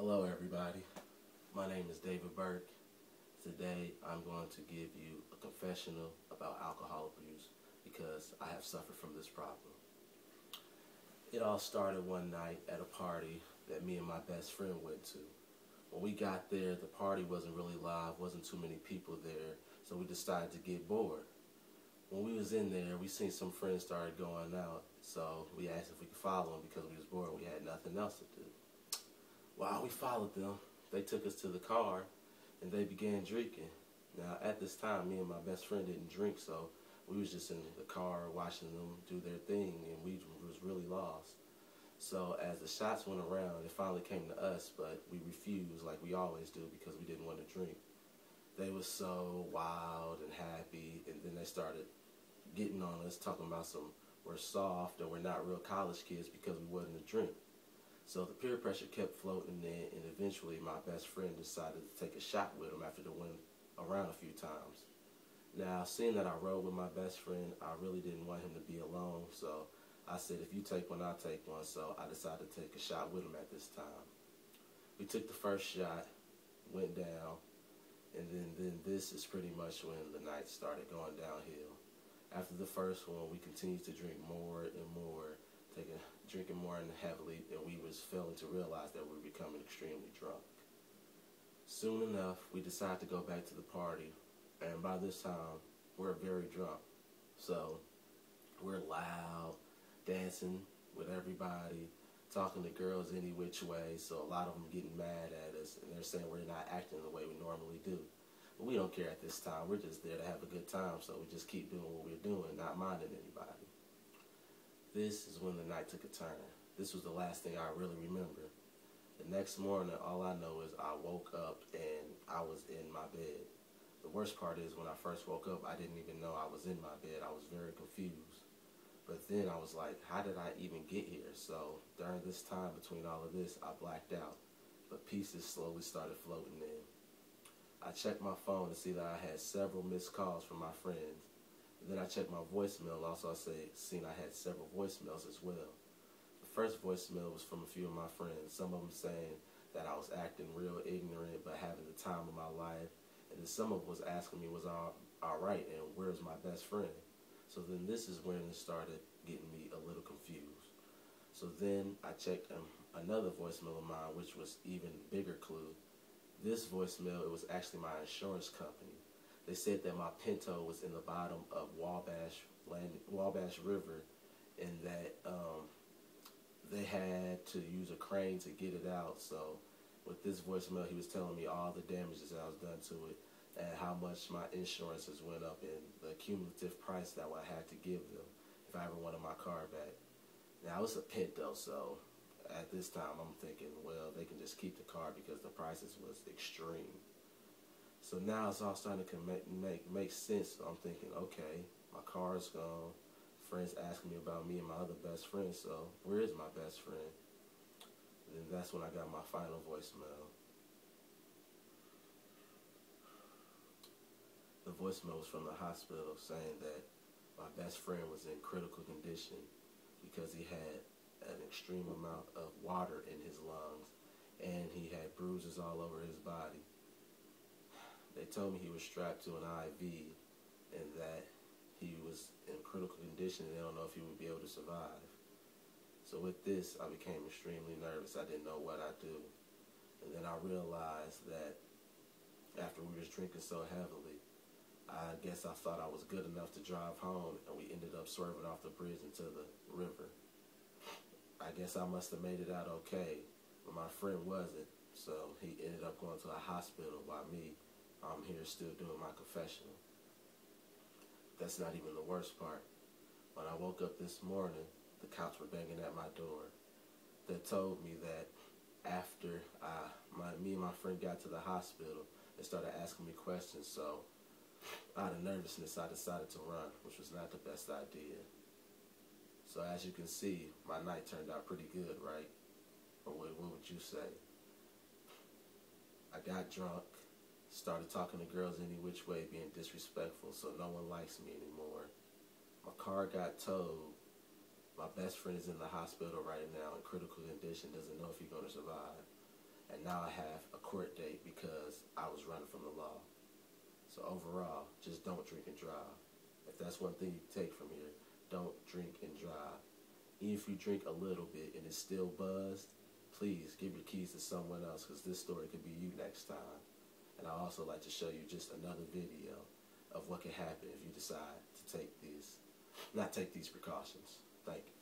Hello everybody, my name is David Burke. Today I'm going to give you a confessional about alcohol abuse because I have suffered from this problem. It all started one night at a party that me and my best friend went to. When we got there, the party wasn't really live, wasn't too many people there, so we decided to get bored. When we was in there, we seen some friends started going out, so we asked if we could follow them because we was bored and we had nothing else to do. While we followed them, they took us to the car and they began drinking. Now at this time, me and my best friend didn't drink, so we was just in the car watching them do their thing, and we was really lost. So as the shots went around, it finally came to us, but we refused like we always do because we didn't want to drink. They were so wild and happy, and then they started getting on us, talking about we're soft and we're not real college kids because we wasn't a drink. So the peer pressure kept floating in, and eventually my best friend decided to take a shot with him after they went around a few times. Now, seeing that I rode with my best friend, I really didn't want him to be alone, so I said, if you take one, I'll take one. So I decided to take a shot with him at this time. We took the first shot, went down, and then this is pretty much when the night started going downhill. After the first one, we continued to drink more and more, drinking more and heavily, and we was failing to realize that we were becoming extremely drunk. Soon enough, we decided to go back to the party, and by this time, we're very drunk. So we're loud, dancing with everybody, talking to girls any which way, so a lot of them getting mad at us, and they're saying we're not acting the way we normally do. But we don't care at this time. We're just there to have a good time, so we just keep doing what we're doing, not minding anybody. This is when the night took a turn. This was the last thing I really remember. The next morning, all I know is I woke up and I was in my bed. The worst part is when I first woke up, I didn't even know I was in my bed. I was very confused. But then I was like, how did I even get here? So during this time between all of this, I blacked out. But pieces slowly started floating in. I checked my phone to see that I had several missed calls from my friends. And then I checked my voicemail and also seen I had several voicemails as well. The first voicemail was from a few of my friends, some of them saying that I was acting real ignorant but having the time of my life. And then some of them was asking me, was I all right, and where's my best friend? So then this is when it started getting me a little confused. So then I checked another voicemail of mine, which was even bigger clue. This voicemail, it was actually my insurance company. They said that my Pinto was in the bottom of Wabash River, and that they had to use a crane to get it out. So with this voicemail, he was telling me all the damages that was done to it and how much my insurances went up and the cumulative price that I had to give them if I ever wanted my car back. Now, it's a Pinto, so at this time I'm thinking, well, they can just keep the car because the prices was extreme. So now it's all starting to make sense. I'm thinking, okay, my car's gone. Friends asking me about me and my other best friend, so where is my best friend? And then that's when I got my final voicemail. The voicemail was from the hospital saying that my best friend was in critical condition because he had an extreme amount of water in his lungs and he had bruises all over his body. They told me he was strapped to an IV and that he was in critical condition and they don't know if he would be able to survive. So with this, I became extremely nervous. I didn't know what I'd do. And then I realized that after we was drinking so heavily, I guess I thought I was good enough to drive home, and we ended up swerving off the bridge into the river. I guess I must have made it out okay, but my friend wasn't, so he ended up going to a hospital while I'm here still doing my confessional. That's not even the worst part. When I woke up this morning, the cops were banging at my door. They told me that after me and my friend got to the hospital, they started asking me questions, so out of nervousness, I decided to run, which was not the best idea. So as you can see, my night turned out pretty good, right? Or what would you say? I got drunk, started talking to girls any which way, being disrespectful, so no one likes me anymore. My car got towed. My best friend is in the hospital right now in critical condition, doesn't know if he's going to survive. and now I have a court date because I was running from the law. So overall, just don't drink and drive. If that's one thing you take from here, don't drink and drive. Even if you drink a little bit and it's still buzzed, please give your keys to someone else, because this story could be you next time. And I also like to show you just another video of what can happen if you decide to not take these precautions. Thank you.